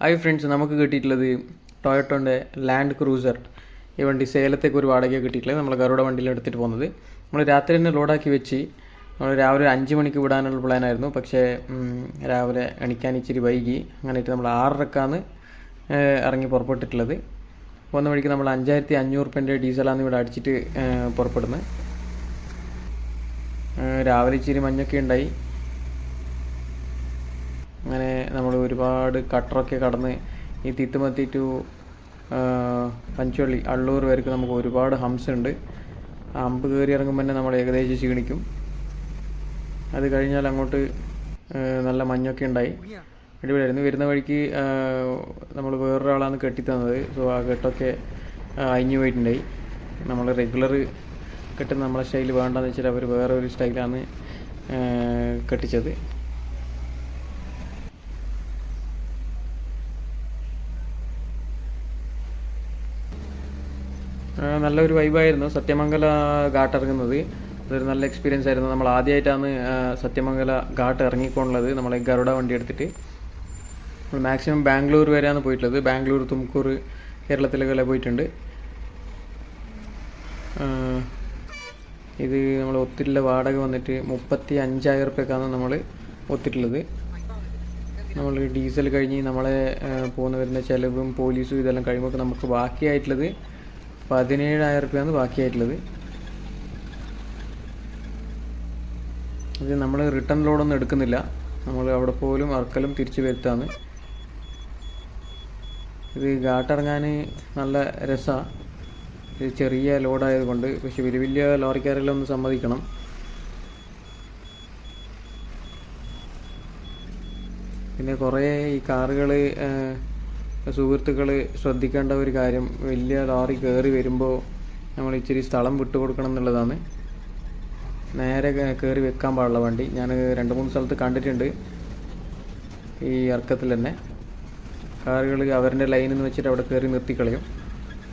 Hi friends, നമുക്ക് കിട്ടിയിട്ടുള്ളത് ടൊയോട്ടോൻ്റെ land cruiser. ഈ വണ്ടി സേലത്തേക്ക് ഒരു വാടകയ്ക്ക് കിട്ടിയിട്ടുള്ളത്. നമ്മൾ ഗരുഡ വണ്ടിയിൽ എടുത്തിട്ട് പോകുന്നത്. നമ്മൾ രാത്രി തന്നെ ലോഡാക്കി വെച്ച് നമ്മൾ രാവിലെ 5 മണിക്ക് വിടാനുള്ള പ്ലാനായിരുന്നു. പക്ഷേ രാവിലെ എണിക്കാൻ ഇച്ചിരി വൈകി. അങ്ങനെയിട്ട് നമ്മൾ 6:30 ഇറങ്ങി പുറപ്പെട്ടിട്ടുള്ളത്. പോകുന്ന വഴിക്ക് നമ്മൾ 5500 റുപ്യൻ്റെ ഡീസലാണ് ഇവിടെ അടിച്ചിട്ട് പുറപ്പെടുന്നത്. രാവിലെ ഇച്ചിരി മഞ്ഞൊക്കെ ഉണ്ടായി. അങ്ങനെ നമ്മൾ ഒരുപാട് കട്ടറൊക്കെ കടന്ന് ഈ തിത്തുമത്തി ടു പഞ്ചവള്ളി അള്ളൂർ വരെക്ക് നമുക്ക് ഒരുപാട് ഹംസ് ഉണ്ട്. ആ ഹമ്പ് കയറി ഇറങ്ങുമ്പോൾ തന്നെ നമ്മൾ ഏകദേശം ക്ഷീണിക്കും. അത് കഴിഞ്ഞാൽ അങ്ങോട്ട് നല്ല മഞ്ഞൊക്കെ ഉണ്ടായി, അടിപൊളിയായിരുന്നു. വരുന്ന വഴിക്ക് നമ്മൾ വേറൊരാളാണ് കെട്ടിത്തന്നത്. സോ ആ കെട്ടൊക്കെ അഴിഞ്ഞു പോയിട്ടുണ്ടായി. നമ്മൾ റെഗുലർ കെട്ടുന്ന നമ്മളെ സ്റ്റൈൽ വേണ്ടെന്ന് വെച്ചാൽ അവർ വേറെ ഒരു സ്റ്റൈലാണ് കെട്ടിച്ചത്. നല്ലൊരു വൈബായിരുന്നു സത്യമംഗല ഘാട്ട് ഇറങ്ങുന്നത്. അതൊരു നല്ല എക്സ്പീരിയൻസ് ആയിരുന്നു. നമ്മൾ ആദ്യമായിട്ടാണ് സത്യമംഗല ഘാട്ട് ഇറങ്ങിക്കൊണ്ടുള്ളത്. നമ്മളെ ഗരുഡ വണ്ടി എടുത്തിട്ട് നമ്മൾ മാക്സിമം ബാംഗ്ലൂർ വരെയാണ് പോയിട്ടുള്ളത്. ബാംഗ്ലൂർ, തുംകൂർ, കേരളത്തിലേക്കെല്ലാം പോയിട്ടുണ്ട്. ഇത് നമ്മൾ ഒത്തിട്ടുള്ള വാടക വന്നിട്ട് 35,000 റുപ്യക്കാണ് നമ്മൾ ഒത്തിട്ടുള്ളത്. നമ്മൾ ഡീസൽ കഴിഞ്ഞ് നമ്മളെ പോകുന്ന വരുന്ന ചിലവും പോലീസും ഇതെല്ലാം കഴിയുമ്പോൾ നമുക്ക് ബാക്കിയായിട്ടുള്ളത് 17,000 റുപ്യാണ് ബാക്കിയായിട്ടുള്ളത്. ഇത് നമ്മൾ റിട്ടേൺ ലോഡൊന്നും എടുക്കുന്നില്ല. നമ്മൾ അവിടെ പോലും അറക്കലും തിരിച്ചു വരുത്താണ്. ഇത് ഘാട്ടിറങ്ങാൻ നല്ല രസമാണ്. ഇത് ചെറിയ ലോഡായതുകൊണ്ട്. പക്ഷെ വലിയ വലിയ ലോറിക്കാരെല്ലാം ഒന്ന് സമ്മതിക്കണം. പിന്നെ കുറേ ഈ കാറുകൾ സുഹൃത്തുക്കൾ ശ്രദ്ധിക്കേണ്ട ഒരു കാര്യം, വലിയ ലോറി കയറി വരുമ്പോൾ നമ്മൾ ഇച്ചിരി സ്ഥലം വിട്ടു കൊടുക്കണം എന്നുള്ളതാണ്. നേരെ കയറി വെക്കാൻ പാടുള്ള വണ്ടി. ഞാൻ 2-3 സ്ഥലത്ത് കണ്ടിട്ടുണ്ട്. ഈ ഇറക്കത്തിൽ തന്നെ കാറുകൾ അവരുടെ ലൈനിൽ നിന്ന് വെച്ചിട്ട് അവിടെ കയറി നിർത്തിക്കളയും.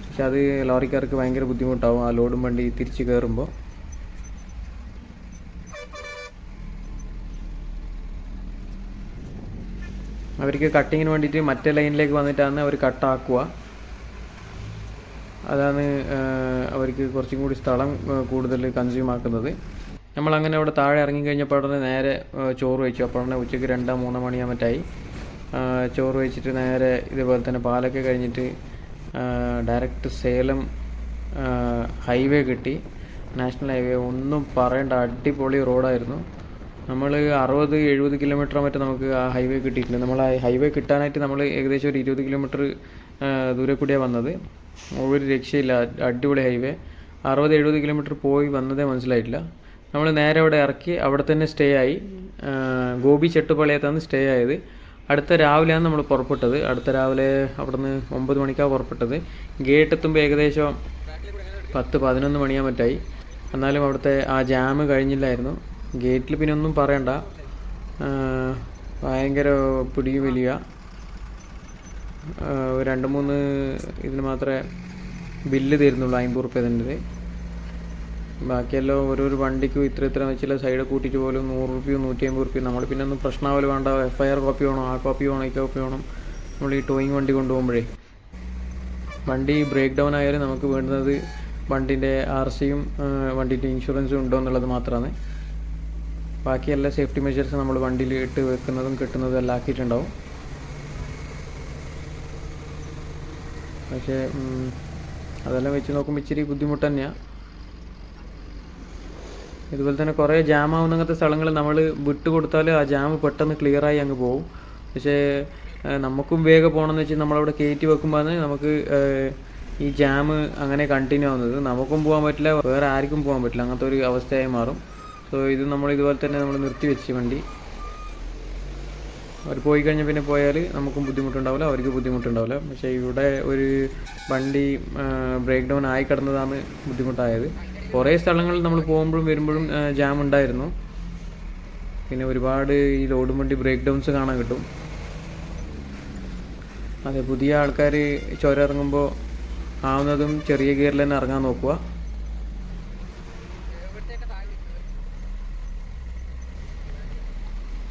പക്ഷെ അത് ലോറിക്കാർക്ക് ഭയങ്കര ബുദ്ധിമുട്ടാവും ആ ലോഡും വണ്ടി തിരിച്ച് കയറുമ്പോൾ. അവർക്ക് കട്ടിങ്ങിന് വേണ്ടിയിട്ട് മറ്റേ ലൈനിലേക്ക് വന്നിട്ടാണ് അവർ കട്ടാക്കുക. അതാണ് അവർക്ക് കുറച്ചും കൂടി സ്ഥലം കൂടുതൽ കൺസ്യൂം ആക്കുന്നത്. നമ്മളങ്ങനെ അവിടെ താഴെ ഇറങ്ങിക്കഴിഞ്ഞപ്പോൾ അവിടെ നേരെ ചോറ് വെച്ചു. അപ്പോൾ തന്നെ ഉച്ചയ്ക്ക് 2-3 മണിയാകുമ്പോഴായി. ചോറ് വെച്ചിട്ട് നേരെ ഇതേപോലെ തന്നെ പാലൊക്കെ കഴിഞ്ഞിട്ട് ഡയറക്റ്റ് സേലം ഹൈവേ കിട്ടി. നാഷണൽ ഹൈവേ ഒന്നും പറയേണ്ട, അടിപൊളി റോഡായിരുന്നു. നമ്മൾ 60-70 കിലോമീറ്റർ മറ്റേ നമുക്ക് ആ ഹൈവേ കിട്ടിയിട്ടുണ്ട്. നമ്മൾ ആ ഹൈവേ കിട്ടാനായിട്ട് നമ്മൾ ഏകദേശം ഒരു 20 കിലോമീറ്റർ ദൂരെ കൂടിയാണ് വന്നത്. ഒരു രക്ഷയില്ല, അടിപൊളി ഹൈവേ. 60-70 കിലോമീറ്റർ പോയി വന്നതേ മനസ്സിലായിട്ടില്ല. നമ്മൾ നേരെ അവിടെ ഇറക്കി അവിടെ തന്നെ സ്റ്റേ ആയി. ഗോപി ചെട്ടുപാളയത്താണ് സ്റ്റേ ആയത്. അടുത്ത രാവിലെയാണ് നമ്മൾ പുറപ്പെട്ടത്. അടുത്ത രാവിലെ അവിടെ നിന്ന് 9 മണിക്കാണ് പുറപ്പെട്ടത്. ഗേറ്റ് എത്തുമ്പോൾ ഏകദേശം 10-11 മണിയാകുമ്പോഴായി. എന്നാലും അവിടുത്തെ ആ ജാം കഴിഞ്ഞില്ലായിരുന്നു. ഗേറ്റിൽ പിന്നെ ഒന്നും പറയണ്ട, ഭയങ്കര പിടിയും വലിയ. 2-3 ഇതിന് മാത്രമേ ബില്ല് തരുന്നുള്ളൂ, 50 റുപ്യ തന്നത്. ബാക്കിയെല്ലാം ഓരോരോ വണ്ടിക്കും ഇത്ര വെച്ചില്ല. സൈഡ് കൂട്ടിയിട്ട് പോലും 100 റുപ്യയും 150 റുപ്യയും. നമ്മൾ പിന്നെ ഒന്നും പ്രശ്നമാവില്ല, വേണ്ട FIR കോപ്പി വേണം, ആ കോപ്പി വേണം, ഈ കോപ്പി വേണം. നമ്മൾ ഈ ടോയിങ് വണ്ടി കൊണ്ടുപോകുമ്പോഴേ വണ്ടി ബ്രേക്ക് ഡൗൺ ആയാലും നമുക്ക് വേണ്ടുന്നത് വണ്ടിൻ്റെ RCയും വണ്ടിൻ്റെ ഇൻഷുറൻസും ഉണ്ടോ എന്നുള്ളത് മാത്രമാണ്. ബാക്കി എല്ലാ സേഫ്റ്റി മെഷേഴ്സ് നമ്മൾ വണ്ടിയിൽ ഇട്ട് വെക്കുന്നതും കെട്ടുന്നതും എല്ലാം ആക്കിയിട്ടുണ്ടാവും. പക്ഷേ അതെല്ലാം വെച്ച് നോക്കുമ്പോൾ ഇച്ചിരി ബുദ്ധിമുട്ട് തന്നെയാണ്. ഇതുപോലെ തന്നെ കുറേ ജാം ആവുന്ന അങ്ങനത്തെ സ്ഥലങ്ങൾ നമ്മൾ വിട്ടുകൊടുത്താൽ ആ ജാം പെട്ടെന്ന് ക്ലിയറായി അങ്ങ് പോകും. പക്ഷേ നമുക്കും വേഗം പോകണമെന്ന് വെച്ചാൽ നമ്മളവിടെ കയറ്റി വെക്കുമ്പോൾ നമുക്ക് ഈ ജാം അങ്ങനെ കണ്ടിന്യൂ ആവുന്നത്. നമുക്കും പോകാൻ പറ്റില്ല, വേറെ ആർക്കും പോകാൻ പറ്റില്ല, അങ്ങനത്തെ ഒരു അവസ്ഥയായി മാറും. സോ ഇത് നമ്മൾ ഇതുപോലെ തന്നെ നമ്മൾ നിർത്തി വെച്ച് വണ്ടി. അവർ പോയി കഴിഞ്ഞാൽ പിന്നെ പോയാൽ നമുക്കും ബുദ്ധിമുട്ടുണ്ടാവില്ല, അവർക്ക് ബുദ്ധിമുട്ടുണ്ടാവില്ല. പക്ഷേ ഇവിടെ ഒരു വണ്ടി ബ്രേക്ക് ഡൗൺ ആയി കിടന്നതാണ് ബുദ്ധിമുട്ടായത്. കുറേ സ്ഥലങ്ങളിൽ നമ്മൾ പോകുമ്പോഴും വരുമ്പോഴും ജാം ഉണ്ടായിരുന്നു. പിന്നെ ഒരുപാട് ഈ ലോഡും വണ്ടി ബ്രേക്ക് ഡൗൺസ് കാണാൻ കിട്ടും. അതെ, പുതിയ ആൾക്കാർ ചുരം ഇറങ്ങുമ്പോൾ ആവുന്നതും ചെറിയ ഗിയറിൽ തന്നെ ഇറങ്ങാൻ നോക്കുക.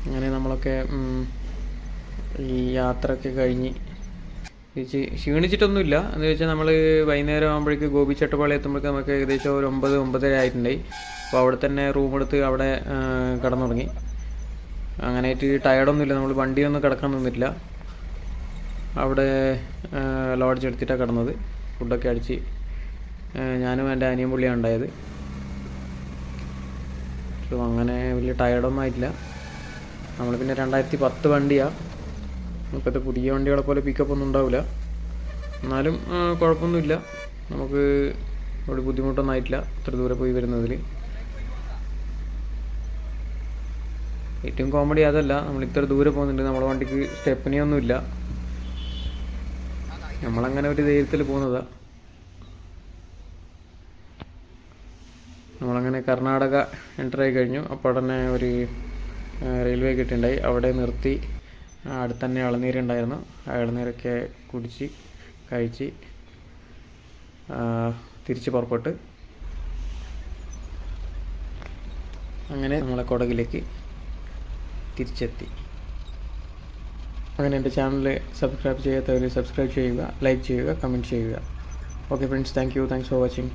അങ്ങനെ നമ്മളൊക്കെ ഈ യാത്രയൊക്കെ കഴിഞ്ഞ് ക്ഷീണിച്ചിട്ടൊന്നുമില്ല. എന്ന് വെച്ചാൽ നമ്മൾ വൈകുന്നേരം ആകുമ്പോഴേക്ക് ഗോപിച്ചട്ടപ്പാളി എത്തുമ്പോഴേക്ക് നമുക്ക് ഏകദേശം ഒരു 9-9:30 ആയിട്ടുണ്ടായി. അപ്പോൾ അവിടെ തന്നെ റൂം എടുത്ത് അവിടെ കിടന്നുറങ്ങി. അങ്ങനെയായിട്ട് ടയർഡൊന്നുമില്ല. നമ്മൾ വണ്ടിയൊന്നും കിടക്കാൻ നിന്നിട്ടില്ല. അവിടെ ലോഡ്ജ് എടുത്തിട്ടാണ് കിടന്നത്. ഫുഡൊക്കെ അടിച്ച് ഞാനും എൻ്റെ അനിയൻ പുള്ളിയാണ് ഉണ്ടായത്. സോ അങ്ങനെ വലിയ ടയർഡൊന്നും ആയിട്ടില്ല. നമ്മൾ പിന്നെ 2010 വണ്ടിയാണ്. ഇപ്പോഴത്തെ പുതിയ വണ്ടികളെ പോലെ പിക്കപ്പ് ഒന്നും ഉണ്ടാവില്ല. എന്നാലും കുഴപ്പമൊന്നുമില്ല. നമുക്ക് ഒരു ബുദ്ധിമുട്ടൊന്നും ആയിട്ടില്ല ഇത്ര ദൂരെ പോയി വരുന്നതിൽ. ഏറ്റവും കോമഡി അതല്ല, നമ്മൾ ഇത്ര ദൂരെ പോകുന്നുണ്ട്, നമ്മളെ വണ്ടിക്ക് സ്റ്റെപ്പനിയൊന്നുമില്ല. നമ്മളങ്ങനെ ഒരു ധൈര്യത്തിൽ പോകുന്നതാണ്. നമ്മളങ്ങനെ കർണാടക എൻ്റർ ആയി കഴിഞ്ഞു. അപ്പോൾ തന്നെ ഒരു റെയിൽവേ ഗേറ്റുണ്ടായി. അവിടെ നിർത്തി. അടുത്ത് തന്നെ ഇളനീരുണ്ടായിരുന്നു. ആ ഇളനീരൊക്കെ കുടിച്ച് കഴിച്ച് തിരിച്ച് പുറപ്പെട്ട് അങ്ങനെ നമ്മളെ കൊടകിലേക്ക് തിരിച്ചെത്തി. അങ്ങനെ എൻ്റെ ചാനൽ സബ്സ്ക്രൈബ് ചെയ്യാത്തവർ സബ്സ്ക്രൈബ് ചെയ്യുക, ലൈക്ക് ചെയ്യുക, കമൻറ്റ് ചെയ്യുക. Okay friends, thanks for watching.